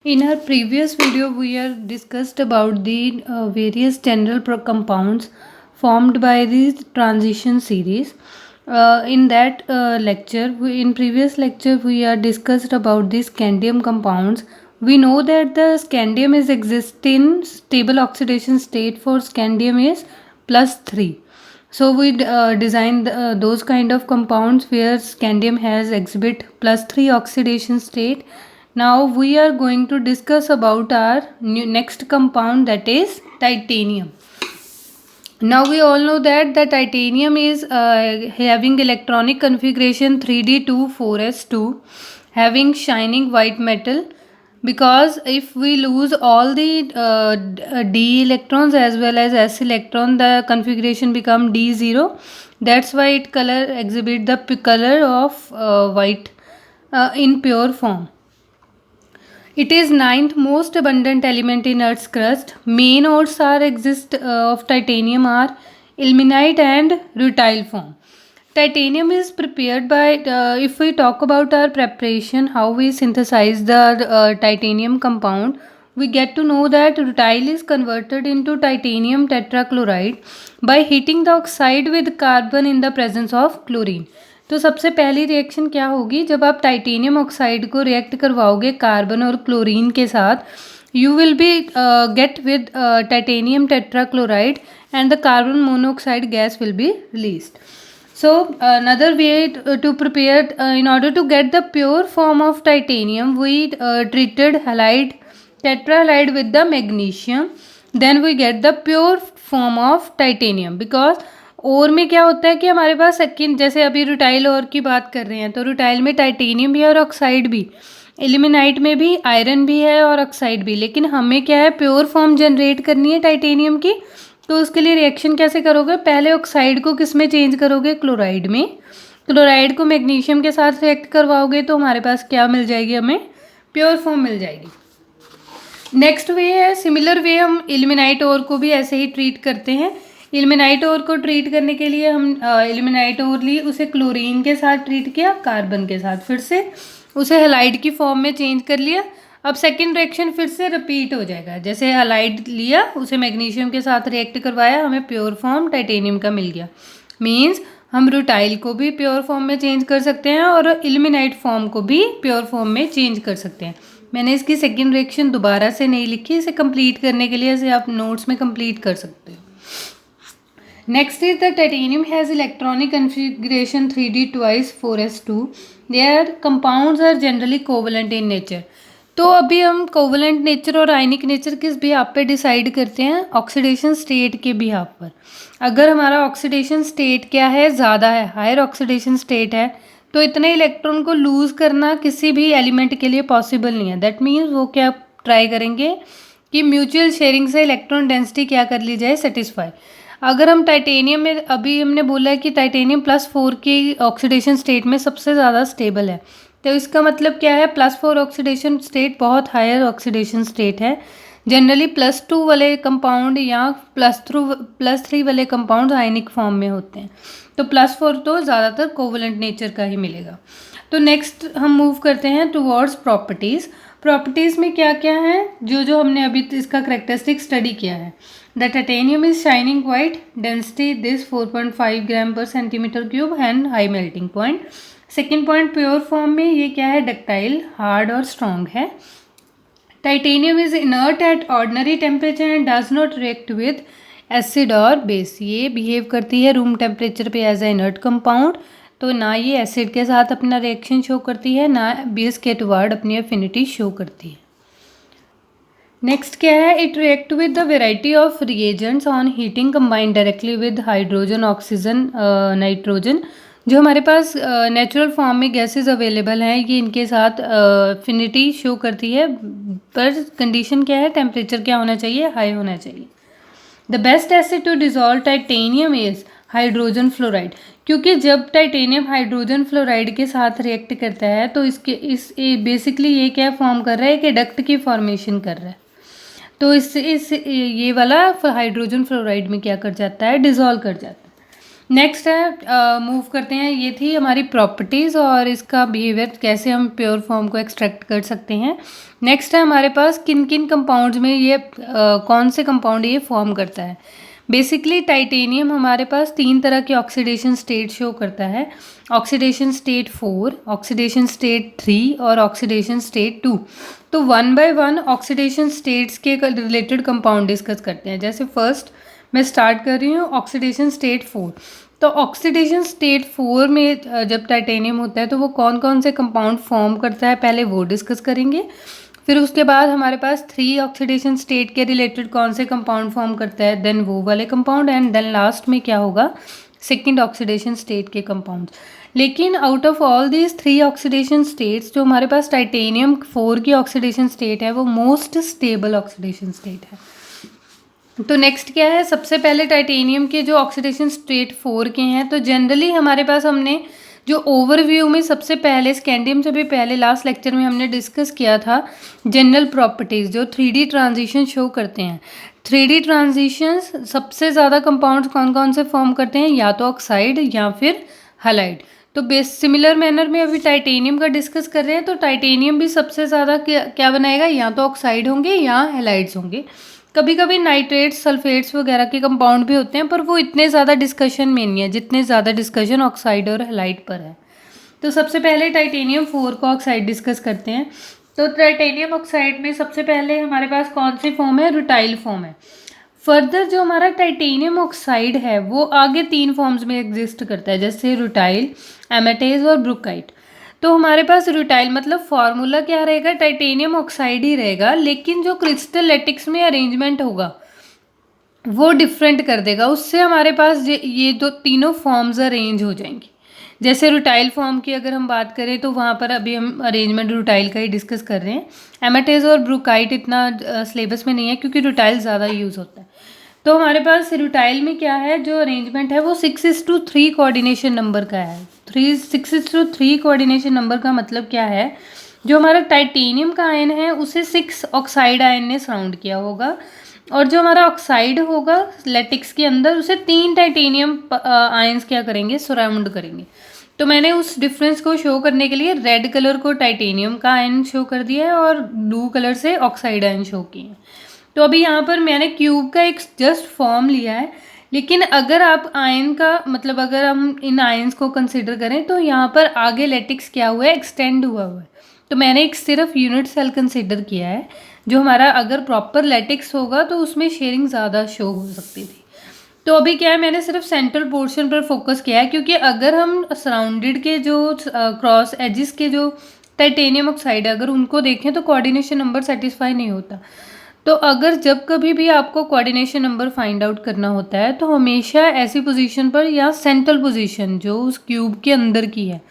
In our previous video, we have discussed about the various general compounds formed by the transition series. In that lecture, in previous lecture, we have discussed about the scandium compounds. We know that the scandium is exist in stable oxidation state for scandium is +3. So we designed those kind of compounds where scandium has exhibit +3 oxidation state. Now we are going to discuss about our next compound, that is titanium. Now we all know that the titanium is having electronic configuration 3d24s2, having shining white metal, because if we lose all the d electrons as well as s electron, the configuration become d0. That's why it color exhibit the color of white in pure form. It is ninth most abundant element in Earth's crust. Main ores are exist of titanium are ilmenite and rutile form. Titanium is prepared by, if we talk about our preparation, how we synthesize the titanium compound, we get to know that rutile is converted into titanium tetrachloride by heating the oxide with carbon in the presence of chlorine. तो सबसे पहली reaction क्या होगी, जब आप titanium oxide को react करवाओगे carbon और क्लोरीन के साथ, you will be get with titanium tetrachloride and the carbon monoxide gas will be released. So another way to prepare, in order to get the pure form of titanium, we treated halide tetrahalide with the magnesium, then we get the pure form of titanium. Because और में क्या होता है कि हमारे पास second, जैसे अभी rutile और की बात कर रहे हैं, तो रुटाइल में टाइटेनियम भी है और ऑक्साइड भी, एल्यूमिनाइट में भी आयरन भी है और ऑक्साइड भी, लेकिन हमें क्या है, प्योर फॉर्म जनरेट करनी है टाइटेनियम की। तो उसके लिए रिएक्शन कैसे करोगे, पहले ऑक्साइड को किस में चेंज करोगे, क्लोराइड में। क्लोराइड को मैग्नीशियम के साथ रिएक्ट करवाओगे तो हमारे पास क्या मिल जाएगी, हमें प्योर फॉर्म मिल जाएगी। नेक्स्ट वे है, सिमिलर वे हम एल्यूमिनाइट ओर को भी ऐसे ही ट्रीट करते हैं। एल्यूमिनाइट ओर को ट्रीट करने के लिए हम एल्यूमिनाइट ओर ली, उसे क्लोरीन के साथ ट्रीट किया, कार्बन के साथ, फिर से उसे हैलाइड की फॉर्म में चेंज कर लिया। अब सेकेंड रिएक्शन फिर से रिपीट हो जाएगा, जैसे हैलाइड लिया, उसे मैग्नीशियम के साथ रिएक्ट करवाया, हमें प्योर फॉर्म टाइटेनियम का मिल गया। मीन्स हम रुटाइल को भी प्योर फॉर्म में चेंज कर सकते हैं और एल्यूमिनाइट फॉर्म को भी प्योर फॉर्म में चेंज कर सकते हैं। मैंने इसकी सेकेंड रिएक्शन दोबारा से नहीं लिखी, इसे कंप्लीट करने के लिए इसे आप नोट्स में कंप्लीट कर सकते हो। Next is the titanium has electronic configuration 3d2s4s2. Their compounds are generally covalent in nature. तो अभी हम कोवलेंट नेचर और आयनिक नेचर किस बिहाफ पे डिसाइड करते हैं, ऑक्सीडेशन स्टेट के बिहाफ पर। अगर हमारा ऑक्सीडेशन स्टेट क्या है, ज़्यादा है, हायर ऑक्सीडेशन स्टेट है, तो इतने इलेक्ट्रॉन को लूज़ करना किसी भी एलिमेंट के लिए पॉसिबल नहीं है। दैट मीन्स वो क्या ट्राई करेंगे कि म्यूचुअल शेयरिंग से इलेक्ट्रॉन डेंसिटी क्या कर ली जाए, सेटिस्फाई। अगर हम टाइटेनियम में, अभी हमने बोला है कि टाइटेनियम +4 की ऑक्सीडेशन स्टेट में सबसे ज़्यादा स्टेबल है, तो इसका मतलब क्या है, +4 ऑक्सीडेशन स्टेट बहुत हायर ऑक्सीडेशन स्टेट है। जनरली +2 वाले कंपाउंड या +3 वाले कंपाउंड आयनिक फॉर्म में होते हैं, तो +4 तो ज़्यादातर कोवलेंट नेचर का ही मिलेगा। तो नेक्स्ट हम मूव करते हैं टुवर्ड्स प्रॉपर्टीज़। प्रॉपर्टीज़ में क्या क्या है, जो हमने अभी इसका करेक्टरिस्टिक स्टडी किया है। The titanium is shining white, density this 4.5 gram पर centimetre cube and high melting point. Second point, pure form में ये क्या है, डक्टाइल, हार्ड और स्ट्रॉन्ग है। Titanium is inert at ordinary temperature and does not react with acid और base. ये behave करती है रूम टेम्परेचर पे एज ए इनर्ट कंपाउंड, तो ना ये एसिड के साथ अपना रिएक्शन शो करती है, ना बेस के टुवर्ड अपनी एफिनिटी शो करती है। नेक्स्ट क्या है, it react with the variety of reagents on heating combined directly with hydrogen, oxygen, nitrogen. जो हमारे पास नेचुरल फॉर्म में गैसेस अवेलेबल हैं, ये इनके साथ एफिनिटी शो करती है, पर कंडीशन क्या है, टेम्परेचर क्या होना चाहिए, हाई होना चाहिए। The best acid to dissolve titanium is hydrogen fluoride, क्योंकि जब टाइटेनियम हाइड्रोजन फ्लोराइड के साथ रिएक्ट करता है तो इस बेसिकली ये क्या फॉर्म कर रहा है कि डक्ट की फॉर्मेशन कर रहा है, तो इस ये वाला हाइड्रोजन फ्लोराइड में क्या कर जाता है, डिजॉल्व कर जाता है। नेक्स्ट है, मूव करते हैं, ये थी हमारी प्रॉपर्टीज़ और इसका बिहेवियर, कैसे हम प्योर फॉर्म को एक्सट्रैक्ट कर सकते हैं। नेक्स्ट है हमारे पास किन किन कंपाउंड्स में ये कौन से कंपाउंड ये फॉर्म करता है। बेसिकली टाइटेनियम हमारे पास 3 तरह के ऑक्सीडेशन स्टेट शो करता है, ऑक्सीडेशन स्टेट 4, ऑक्सीडेशन स्टेट 3 और ऑक्सीडेशन स्टेट 2। तो 1 बाय 1 ऑक्सीडेशन स्टेट्स के रिलेटेड कंपाउंड डिस्कस करते हैं। जैसे फर्स्ट मैं स्टार्ट कर रही हूँ ऑक्सीडेशन स्टेट 4। तो ऑक्सीडेशन स्टेट 4 में जब टाइटेनियम होता है तो वो कौन कौन से कंपाउंड फॉर्म करता है पहले वो डिस्कस करेंगे। फिर उसके बाद हमारे पास 3 ऑक्सीडेशन स्टेट के रिलेटेड कौन से कंपाउंड फॉर्म करता है, देन वो वाले कंपाउंड, एंड देन लास्ट में क्या होगा, सेकेंड ऑक्सीडेशन स्टेट के कंपाउंड। लेकिन out of all these 3 oxidation states जो हमारे पास टाइटेनियम 4 की ऑक्सीडेशन स्टेट है वो मोस्ट स्टेबल ऑक्सीडेशन स्टेट है। तो नेक्स्ट क्या है, सबसे पहले टाइटेनियम के जो ऑक्सीडेशन स्टेट 4 के हैं, तो जनरली हमारे पास हमने जो ओवरव्यू में सबसे पहले स्कैंडियम से भी पहले लास्ट लेक्चर में हमने डिस्कस किया था जनरल प्रॉपर्टीज़ जो 3D ट्रांजिशन शो करते हैं। 3D ट्रांजिशंस सबसे ज़्यादा कंपाउंड्स कौन कौन से फॉर्म करते हैं, या तो ऑक्साइड या फिर हैलाइड। तो बेस सिमिलर मैनर में अभी टाइटेनियम का डिस्कस कर रहे हैं, तो टाइटेनियम भी सबसे ज़्यादा क्या बनाएगा, या तो ऑक्साइड होंगे या हैलाइड्स होंगे। कभी कभी नाइट्रेट्स सल्फेट्स वगैरह के कंपाउंड भी होते हैं, पर वो इतने ज़्यादा डिस्कशन में नहीं है जितने ज़्यादा डिस्कशन ऑक्साइड और हैलाइड पर है। तो सबसे पहले टाइटेनियम 4 का ऑक्साइड डिस्कस करते हैं। तो टाइटेनियम ऑक्साइड में सबसे पहले हमारे पास कौन सी फॉर्म है, रुटाइल फॉर्म है। फर्दर जो हमारा टाइटेनियम ऑक्साइड है वो आगे 3 फॉर्म्स में एग्जिस्ट करता है, जैसे रुटाइल, एमेटेज और ब्रुकाइट। तो हमारे पास रुटाइल मतलब फॉर्मूला क्या रहेगा, टाइटेनियम ऑक्साइड ही रहेगा, लेकिन जो क्रिस्टल लैटिक्स में अरेंजमेंट होगा वो डिफरेंट कर देगा, उससे हमारे पास ये दो तीनों फॉर्म्स अरेंज हो जाएंगी। जैसे रुटाइल फॉर्म की अगर हम बात करें तो वहाँ पर अभी हम अरेंजमेंट रुटाइल का ही डिस्कस कर रहे हैं। एमेटेज और ब्रुकाइट इतना सिलेबस में नहीं है क्योंकि रुटाइल ज़्यादा यूज़ होता है। तो हमारे पास रुटाइल में क्या है, जो अरेंजमेंट है वो 6:3 कोऑर्डिनेशन नंबर का है। 6:3 कोऑर्डिनेशन नंबर का मतलब क्या है, जो हमारा टाइटेनियम का आयन है उसे 6 ऑक्साइड आयन ने सराउंड किया होगा, और जो हमारा ऑक्साइड होगा लेटिक्स के अंदर उसे 3 टाइटेनियम आयंस क्या करेंगे, सराउंड करेंगे। तो मैंने उस डिफरेंस को शो करने के लिए रेड कलर को टाइटेनियम का आयन शो कर दिया है और ब्लू कलर से ऑक्साइड आयन शो किए हैं। तो अभी यहाँ पर मैंने क्यूब का एक जस्ट फॉर्म लिया है, लेकिन अगर आप आयन का मतलब अगर हम इन आयंस को कंसिडर करें तो यहाँ पर आगे लेटिक्स क्या हुआ है, एक्सटेंड हुआ है। तो मैंने एक सिर्फ यूनिट सेल कंसिडर किया है, जो हमारा अगर प्रॉपर लेटिक्स होगा तो उसमें शेयरिंग ज़्यादा शो हो सकती थी। तो अभी क्या है, मैंने सिर्फ सेंट्रल पोर्शन पर फोकस किया है, क्योंकि अगर हम सराउंडेड के जो क्रॉस एजिस के जो टाइटेनियम ऑक्साइड है अगर उनको देखें तो कोऑर्डिनेशन नंबर सेटिस्फाई नहीं होता। तो अगर जब कभी भी आपको कोऑर्डिनेशन नंबर फाइंड आउट करना होता है तो हमेशा ऐसी पोजीशन पर या सेंट्रल पोजीशन जो उस क्यूब के अंदर की है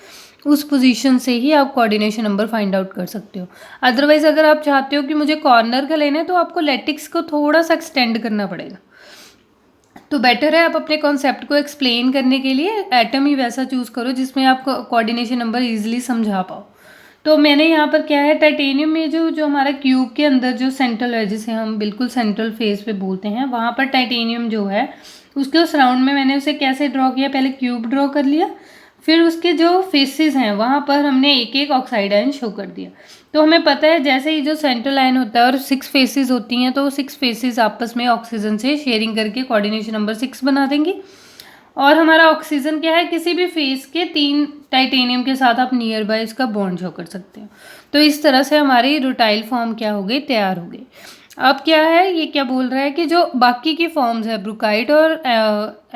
उस पोजीशन से ही आप कोऑर्डिनेशन नंबर फाइंड आउट कर सकते हो। अदरवाइज अगर आप चाहते हो कि मुझे कॉर्नर का लेना है तो आपको लेटिक्स को थोड़ा सा एक्सटेंड करना पड़ेगा। तो बेटर है आप अपने कॉन्सेप्ट को एक्सप्लेन करने के लिए एटम ही वैसा चूज़ करो जिसमें आप कोऑर्डिनेशन नंबर ईजिली समझा पाओ। तो मैंने यहाँ पर क्या है, टाइटेनियम में जो हमारा क्यूब के अंदर जो सेंट्रल है जिसे हम बिल्कुल सेंट्रल फेस पे बोलते हैं, वहाँ पर टाइटेनियम जो है उसके उस राउंड में मैंने उसे कैसे ड्रॉ किया, पहले क्यूब ड्रॉ कर लिया, फिर उसके जो फेसेस हैं वहाँ पर हमने एक एक ऑक्साइड आयन शो कर दिया। तो हमें पता है जैसे ही जो सेंट्रल आयन होता है और 6 फेसेस होती हैं तो 6 फेसेस आपस में ऑक्सीजन से शेयरिंग करके कोऑर्डिनेशन नंबर 6 बना देंगी। और हमारा ऑक्सीजन क्या है, किसी भी फेस के 3 टाइटेनियम के साथ आप नियर बाय इसका बॉन्ड शो कर सकते हो। तो इस तरह से हमारी रुटाइल फॉर्म क्या हो गई, तैयार हो गई। अब क्या है, ये क्या बोल रहा है कि जो बाकी की फॉर्म्स है ब्रुकाइट और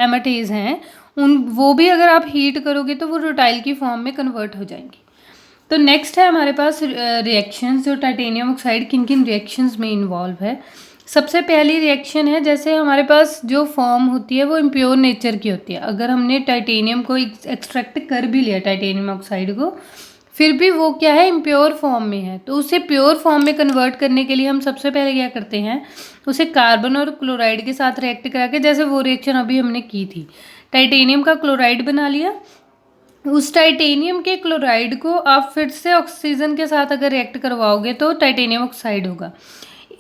एमेटेज हैं वो भी अगर आप हीट करोगे तो वो रुटाइल की फॉर्म में कन्वर्ट हो जाएंगी। तो नेक्स्ट है हमारे पास रिएक्शंस, जो टाइटेनियम ऑक्साइड किन किन रिएक्शंस में इन्वॉल्व है। सबसे पहली रिएक्शन है, जैसे हमारे पास जो फॉर्म होती है वो इम्प्योर नेचर की होती है। अगर हमने टाइटेनियम को एक्सट्रैक्ट कर भी लिया टाइटेनियम ऑक्साइड को, फिर भी वो क्या है, इम्प्योर फॉर्म में है, तो उसे प्योर फॉर्म में कन्वर्ट करने के लिए हम सबसे पहले क्या करते हैं, उसे कार्बन और क्लोराइड के साथ रिएक्ट करा के, जैसे वो रिएक्शन अभी हमने की थी, टाइटेनियम का क्लोराइड बना लिया। उस टाइटेनियम के क्लोराइड को आप फिर से ऑक्सीजन के साथ अगर रिएक्ट करवाओगे तो टाइटेनियम ऑक्साइड होगा।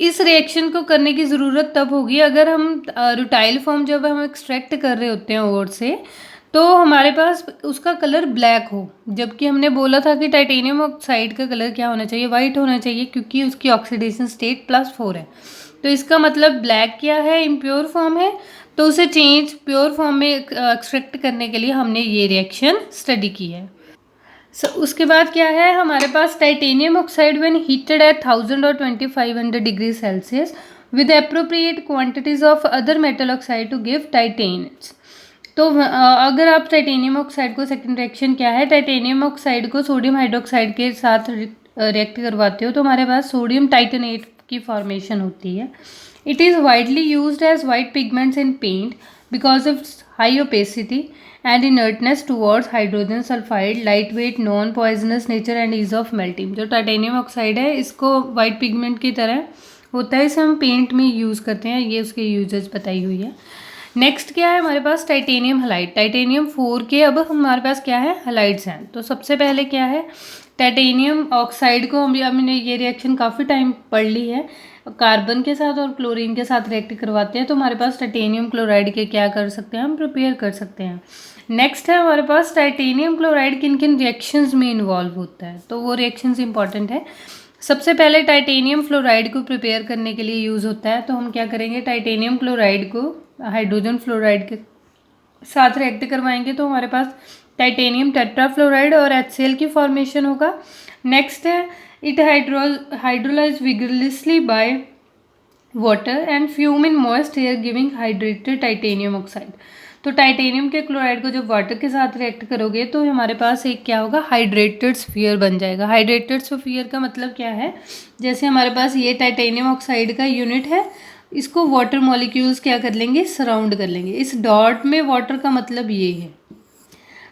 इस रिएक्शन को करने की ज़रूरत तब होगी अगर हम रुटाइल फॉर्म जब हम एक्सट्रैक्ट कर रहे होते हैं ओर से, तो हमारे पास उसका कलर ब्लैक हो, जबकि हमने बोला था कि टाइटेनियम ऑक्साइड का कलर क्या होना चाहिए, वाइट होना चाहिए, क्योंकि उसकी ऑक्सीडेशन स्टेट +4 है। तो इसका मतलब ब्लैक क्या है, इम्प्योर फॉर्म है, तो उसे चेंज प्योर फॉर्म में एक्सट्रैक्ट करने के लिए हमने ये रिएक्शन स्टडी की है। उसके बाद क्या है हमारे पास, titanium oxide when heated at 1000 और 2500 degree Celsius with appropriate quantities of other metal oxide to give titanates. तो अगर आप टाइटेनियम ऑक्साइड को, सेकंड रिएक्शन क्या है, टाइटेनियम ऑक्साइड को सोडियम हाइड्रोक्साइड के साथ रिएक्ट करवाते हो तो हमारे पास सोडियम टाइटेनेट की फॉर्मेशन होती है। It is widely used as white pigments in paint because of high opacity and inertness towards hydrogen sulphide, light weight, non poisonous nature and ease of melting. जो titanium oxide है इसको white pigment की तरह होता है, इसे हम paint में यूज़ करते हैं, ये उसके यूजेस बताई हुई है। नेक्स्ट क्या है हमारे पास, टाइटेनियम हलाइड। टाइटेनियम 4 के अब हमारे पास क्या है, हलाइड्स हैं। तो सबसे पहले क्या है, टाइटेनियम ऑक्साइड को हमने ये रिएक्शन काफ़ी टाइम पढ़ ली है, कार्बन के साथ और क्लोरीन के साथ रिएक्ट करवाते हैं, तो हमारे पास टाइटेनियम क्लोराइड के क्या कर सकते हैं, हम प्रिपेयर कर सकते हैं। नेक्स्ट है हमारे पास, टाइटेनियम क्लोराइड किन किन रिएक्शंस में इन्वॉल्व होता है, तो वो रिएक्शंस इंपॉर्टेंट है। सबसे पहले टाइटेनियम फ्लोराइड को प्रिपेयर करने के लिए यूज़ होता है, तो हम क्या करेंगे, टाइटेनियम क्लोराइड को हाइड्रोजन फ्लोराइड के साथ रिएक्ट करवाएंगे तो हमारे पास टाइटेनियम टेट्राफ्लोराइड और HCl की फॉर्मेशन होगा। नेक्स्ट है, it hydrolyse vigorously by water and fume in moist air giving hydrated titanium oxide. तो टाइटेनियम के क्लोराइड को जब वाटर के साथ रिएक्ट करोगे तो हमारे पास एक क्या होगा, हाइड्रेटेड स्फीयर बन जाएगा। हाइड्रेटेड स्फीयर का मतलब क्या है, जैसे हमारे पास ये टाइटेनियम ऑक्साइड का यूनिट है, इसको वाटर मॉलिक्यूल्स क्या कर लेंगे, सराउंड कर लेंगे। इस डॉट में वाटर का मतलब ये है,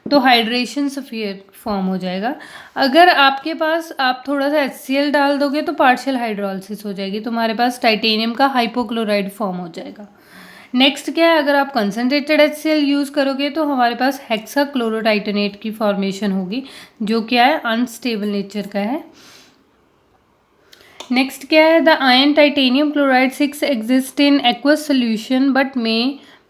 तो हाइड्रेशन स्फीयर फॉर्म हो जाएगा। अगर आपके पास आप थोड़ा सा HCl डाल दोगे तो पार्शियल हाइड्रोलिसिस हो जाएगी, तो हमारे पास टाइटेनियम का हाइपोक्लोराइड फॉर्म हो जाएगा। नेक्स्ट क्या है, अगर आप कंसनट्रेटेड HCl यूज़ करोगे तो हमारे पास हेक्सा क्लोरोटाइटेनेट की फॉर्मेशन होगी, जो क्या है, अनस्टेबल नेचर का है। नेक्स्ट क्या है, the ion titanium chloride 6 exist in aqueous solution but may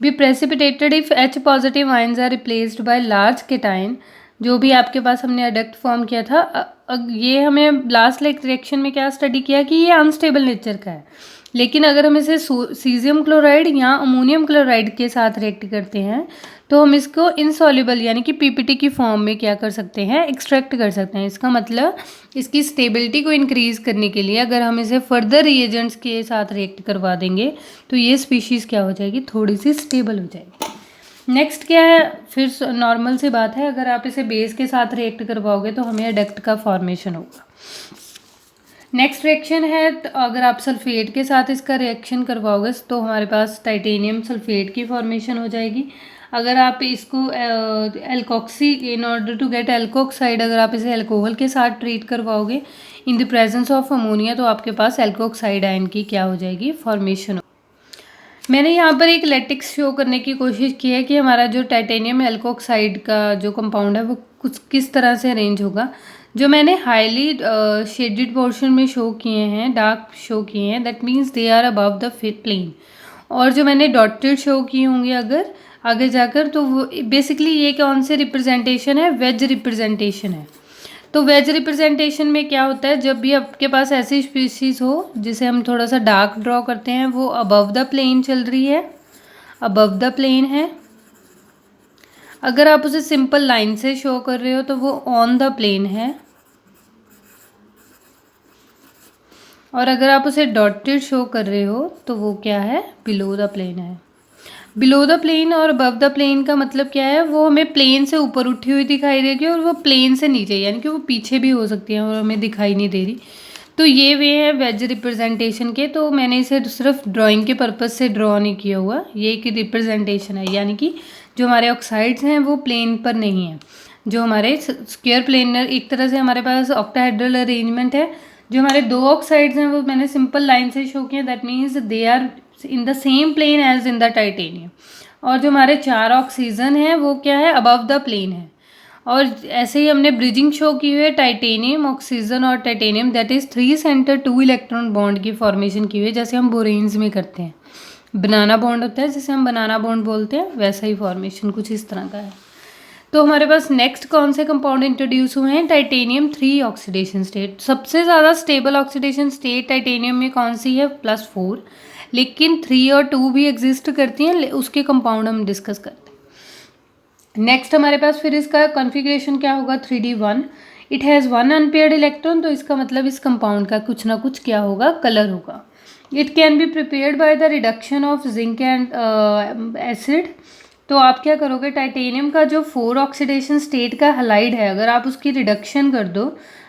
be precipitated if H positive ions are replaced by large cation. जो भी आपके पास हमने अडक्ट फॉर्म किया था, ये हमें लास्ट रिएक्शन में क्या स्टडी किया कि ये अनस्टेबल नेचर का है, लेकिन अगर हम इसे सीजियम क्लोराइड या अमोनियम क्लोराइड के साथ रिएक्ट करते हैं तो हम इसको इनसॉल्युबल यानी कि PPT की फॉर्म में क्या कर सकते हैं, एक्सट्रैक्ट कर सकते हैं। इसका मतलब इसकी स्टेबिलिटी को इंक्रीज़ करने के लिए अगर हम इसे फर्दर रिएजेंट्स के साथ रिएक्ट करवा देंगे तो ये स्पीशीज़ क्या हो जाएगी, थोड़ी सी स्टेबल हो जाएगी। नेक्स्ट क्या है, फिर नॉर्मल सी बात है, अगर आप इसे बेस के साथ रिएक्ट करवाओगे तो हमें एडक्ट का फॉर्मेशन होगा। नेक्स्ट रिएक्शन है, तो अगर आप सल्फेट के साथ इसका रिएक्शन करवाओगे तो हमारे पास टाइटेनियम सल्फेट की फॉर्मेशन हो जाएगी। अगर आप इसको alkoxy, in order to get alkoxide, अगर आप इसे अल्कोहल के साथ ट्रीट करवाओगे in the presence of ammonia तो आपके पास एल्कोक्साइड आयन की क्या हो जाएगी, फॉर्मेशन हो। मैंने यहाँ पर एक लेटिक्स शो करने की कोशिश की है कि हमारा जो टाइटेनियम एल्कोक्साइड का जो कंपाउंड है वो कुछ किस तरह से अरेंज होगा। जो मैंने हाईली शेडेड पोर्शन में शो किए हैं, डार्क शो किए हैं, that means they are above the plane, और जो मैंने डॉटेड शो किए होंगे अगर आगे जाकर, तो वो बेसिकली ये कौन से रिप्रेजेंटेशन है, वेज रिप्रेजेंटेशन है। तो वेज रिप्रेजेंटेशन में क्या होता है, जब भी आपके पास ऐसी स्पीशीज़ हो जिसे हम थोड़ा सा डार्क ड्रॉ करते हैं, वो अबव द प्लेन चल रही है, अबव द प्लेन है। अगर आप उसे सिंपल लाइन से शो कर रहे हो तो वो ऑन द प्लेन है, और अगर आप उसे डॉटेड शो कर रहे हो तो वो क्या है, बिलो द प्लेन है। बिलो द प्लेन और अबव द प्लेन का मतलब क्या है, वो हमें प्लेन से ऊपर उठी हुई दिखाई देगी और वो प्लेन से नीचे, यानी कि वो पीछे भी हो सकती है और हमें दिखाई नहीं दे रही। तो ये वे है वेज रिप्रेजेंटेशन के। तो मैंने इसे सिर्फ ड्राइंग के पर्पज़ से ड्रॉ नहीं किया हुआ, ये एक रिप्रेजेंटेशन है, यानी कि जो हमारे ऑक्साइड्स हैं वो प्लेन पर नहीं है। जो हमारे स्क्वायर प्लेनर, एक तरह से हमारे पास ऑक्टाहेड्रल अरेंजमेंट है। जो हमारे दो ऑक्साइड्स हैं वो मैंने सिंपल लाइन से शो किया, that means they are in the same plane as in the titanium. और जो हमारे 4 ऑक्सीजन हैं वो क्या है, अबव द प्लेन है। और ऐसे ही हमने ब्रिजिंग शो की हुई है, टाइटेनियम, ऑक्सीजन और titanium, that is 3 centre 2 electron bond की फॉर्मेशन की हुई है, जैसे हम बोरेन्स में करते हैं। बनाना बॉन्ड होता है जिसे हम बनाना बॉन्ड बोलते हैं, वैसा ही फॉर्मेशन कुछ इस तरह का है। तो हमारे पास नेक्स्ट कौन से कंपाउंड इंट्रोड्यूस हुए हैं, टाइटेनियम 3 ऑक्सीडेशन स्टेट। सबसे ज़्यादा स्टेबल ऑक्सीडेशन स्टेट टाइटेनियम में कौन सी है, +4, लेकिन 3 और 2 भी एग्जिस्ट करती हैं, उसके कंपाउंड हम डिस्कस करते हैं। नेक्स्ट हमारे पास फिर इसका कॉन्फ़िगरेशन क्या होगा, 3D1, it has 1 unpaired electron, तो इसका मतलब इस कंपाउंड का कुछ ना कुछ क्या होगा, कलर होगा। It can be prepared by the reduction of zinc and acid. तो आप क्या करोगे, टाइटेनियम का जो 4 ऑक्सीडेशन स्टेट का हैलाइड है, अगर आप उसकी रिडक्शन कर दो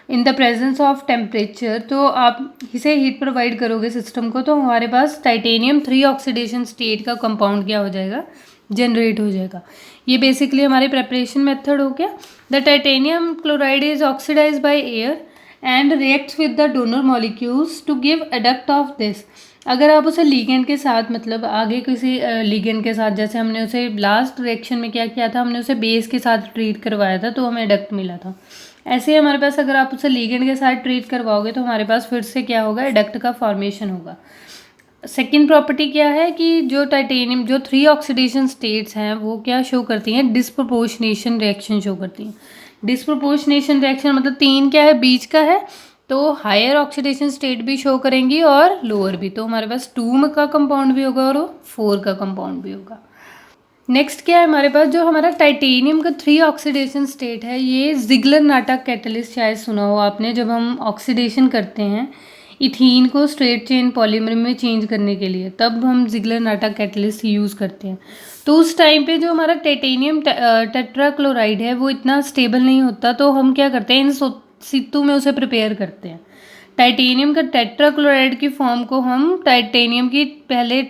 इन द प्रेजेंस ऑफ टेम्परेचर, तो आप इसे हीट प्रोवाइड करोगे सिस्टम को, तो हमारे पास टाइटेनियम 3 ऑक्सीडेशन स्टेट का कंपाउंड क्या हो जाएगा, जनरेट हो जाएगा। ये बेसिकली हमारे प्रेपरेशन मेथड हो गया। The titanium chloride is oxidise by air and reacts with the donor molecules to give adduct of this. अगर आप उसे लीगेंड के साथ, मतलब आगे किसी लीगेंड के साथ, जैसे हमने उसे लास्ट रिएक्शन में क्या किया था, हमने उसे बेस के साथ ट्रीट करवाया था तो हमें एडक्ट मिला था। ऐसे ही हमारे पास अगर आप उसे लीगेंड के साथ ट्रीट करवाओगे तो हमारे पास फिर से क्या होगा, एडक्ट का फॉर्मेशन होगा। सेकेंड प्रॉपर्टी क्या है कि जो टाइटेनियम जो 3 ऑक्सीडेशन स्टेट्स हैं वो क्या शो करती हैं, डिस्प्रोपोर्शनेशन रिएक्शन शो करती हैं। डिस्प्रोपोर्शनेशन रिएक्शन मतलब 3 क्या है, बीच का है, तो हायर ऑक्सीडेशन स्टेट भी शो करेंगी और लोअर भी। तो हमारे पास 2 का कंपाउंड भी होगा और 4 का कंपाउंड भी होगा। नेक्स्ट क्या है हमारे पास, जो हमारा टाइटेनियम का 3 ऑक्सीडेशन स्टेट है, ये जिगलर नाटक कैटलिस्ट शायद सुना हो आपने। जब हम ऑक्सीडेशन करते हैं इथीन को स्ट्रेट चेन पॉलीमर में चेंज करने के लिए, तब हम जिगलर नाटक कैटलिस्ट यूज़ करते हैं। तो उस टाइम पे जो हमारा टाइटेनियम टेट्राक्लोराइड है वो इतना स्टेबल नहीं होता, तो हम क्या करते हैं, इन सितु में उसे प्रिपेयर करते हैं। टाइटेनियम का टेट्राक्लोराइड की फॉर्म को हम टाइटेनियम की पहले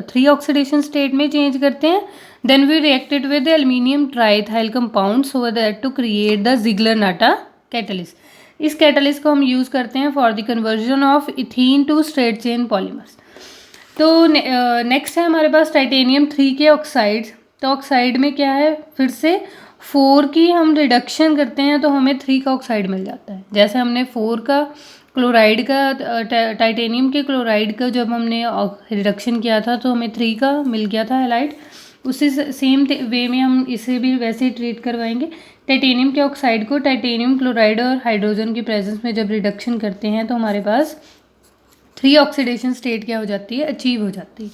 3 ऑक्सीडेशन स्टेट में चेंज करते हैं, then we reacted with aluminium triethyl compound so that to create the Ziegler Natta catalyst. इस कैटलिस्ट को हम यूज़ करते हैं for the conversion of ethene to straight chain polymers. तो नेक्स्ट है हमारे पास टाइटेनियम 3 के ऑक्साइड्स। तो ऑक्साइड में क्या है, फिर से 4 की हम रिडक्शन करते हैं तो हमें 3 का ऑक्साइड मिल जाता है। जैसे हमने 4 का क्लोराइड का टाइटेनियम के क्लोराइड का जब हमने रिडक्शन किया था तो हमें 3 का मिल गया था हैलाइड। उसी सेम वे में हम इसे भी वैसे ही ट्रीट करवाएंगे। टाइटेनियम के ऑक्साइड को टाइटेनियम क्लोराइड और हाइड्रोजन की प्रेजेंस में जब रिडक्शन करते हैं तो हमारे पास 3 ऑक्सीडेशन स्टेट क्या हो जाती है, अचीव हो जाती है।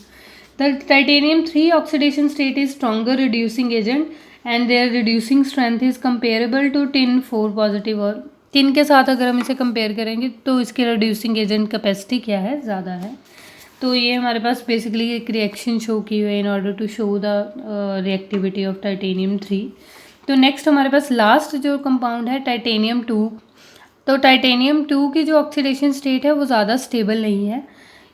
The titanium 3 oxidation state is stronger reducing agent and their reducing strength is comparable to tin 4 positive. और टिन के साथ अगर हम इसे कंपेयर करेंगे तो इसके रिड्यूसिंग एजेंट कैपेसिटी क्या है, ज़्यादा है। तो ये हमारे पास बेसिकली एक रिएक्शन शो की हुई है in order to show the reactivity of titanium 3। तो नेक्स्ट हमारे पास लास्ट जो कंपाउंड है टाइटेनियम 2। तो टाइटेनियम 2 की जो ऑक्सीडेशन स्टेट है वो ज़्यादा स्टेबल नहीं है,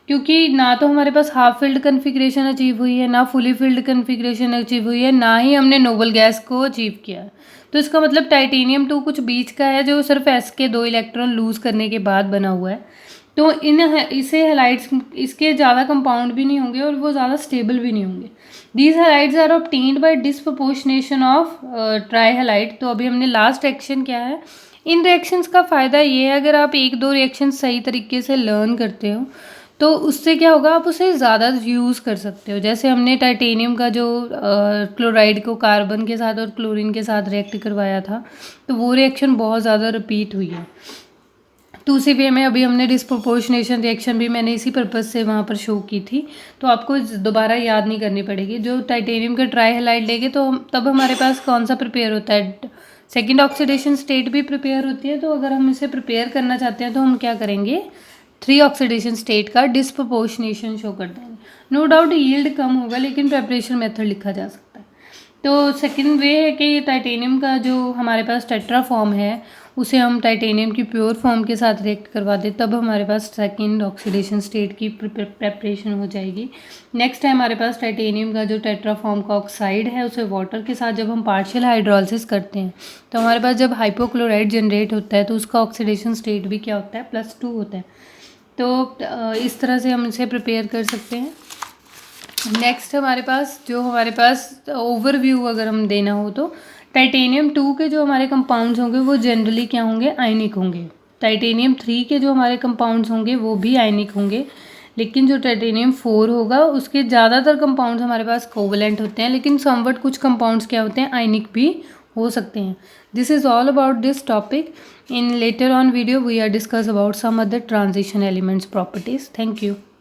क्योंकि ना तो हमारे पास हाफ फिल्ड कन्फिग्रेशन अचीव हुई है, ना फुली फिल्ड कन्फिग्रेशन अचीव हुई है, ना ही हमने नोबल गैस को अचीव किया है। तो इसका मतलब टाइटेनियम 2 कुछ बीच का है जो सिर्फ s के 2 इलेक्ट्रॉन लूज़ करने के बाद बना हुआ है। तो इसे हैलाइड्स, इसके ज़्यादा कंपाउंड भी नहीं होंगे और वो ज़्यादा स्टेबल भी नहीं होंगे। These halides are obtained by disproportionation of tri halide. तो अभी हमने लास्ट रिएक्शन क्या है, इन रिएक्शंस का फ़ायदा ये है अगर आप 1-2 रिएक्शन सही तरीके से लर्न करते हो तो उससे क्या होगा, आप उसे ज़्यादा यूज़ कर सकते हो। जैसे हमने टाइटेनियम का जो क्लोराइड को कार्बन के साथ और क्लोरीन के साथ रिएक्ट करवाया था तो वो रिएक्शन बहुत ज़्यादा रिपीट हुई है। तो उसी वे में अभी हमने डिस्प्रोपोर्शनेशन रिएक्शन भी मैंने इसी पर्पज़ से वहाँ पर शो की थी, तो आपको दोबारा याद नहीं करनी पड़ेगी। जो टाइटेनियम का ट्राई हैलाइड लेंगे तो तब हमारे पास कौन सा प्रिपेयर होता है, सेकेंड ऑक्सीडेशन स्टेट भी प्रिपेयर होती है। तो अगर हम इसे प्रिपेयर करना चाहते हैं तो हम क्या करेंगे, 3 ऑक्सीडेशन स्टेट का डिस्प्रोपोर्शनेशन शो कर देंगे। नो डाउट यील्ड कम होगा लेकिन प्रेपरेशन मेथड लिखा जा सकता है। तो सेकंड वे है कि टाइटेनियम का जो हमारे पास टेट्रा फॉर्म है उसे हम टाइटेनियम की प्योर फॉर्म के साथ रिएक्ट करवा दें, तब हमारे पास सेकंड ऑक्सीडेशन स्टेट की प्रेपरेशन हो जाएगी। नेक्स्ट है हमारे पास टाइटेनियम का जो टेट्रा फॉर्म का ऑक्साइड है उसे वाटर के साथ जब हम पार्शियल हाइड्रोलिसिस करते हैं तो हमारे पास जब हाइपोक्लोराइड जनरेट होता है तो उसका ऑक्सीडेशन स्टेट भी क्या होता है, +2 होता है। तो इस तरह से हम इसे प्रिपेयर कर सकते हैं। नेक्स्ट हमारे पास ओवरव्यू अगर हम देना हो तो टाइटेनियम 2 के जो हमारे कंपाउंड्स होंगे वो जनरली क्या होंगे, आयनिक होंगे। टाइटेनियम 3 के जो हमारे कंपाउंड्स होंगे वो भी आयनिक होंगे, लेकिन जो टाइटेनियम 4 होगा उसके ज़्यादातर कंपाउंड्स हमारे पास कोवलेंट होते हैं, लेकिन समवट कुछ कंपाउंड्स क्या होते हैं, आयनिक भी हो सकते हैं. This is all about this topic. In later on video we are discuss about some other transition elements properties. Thank you.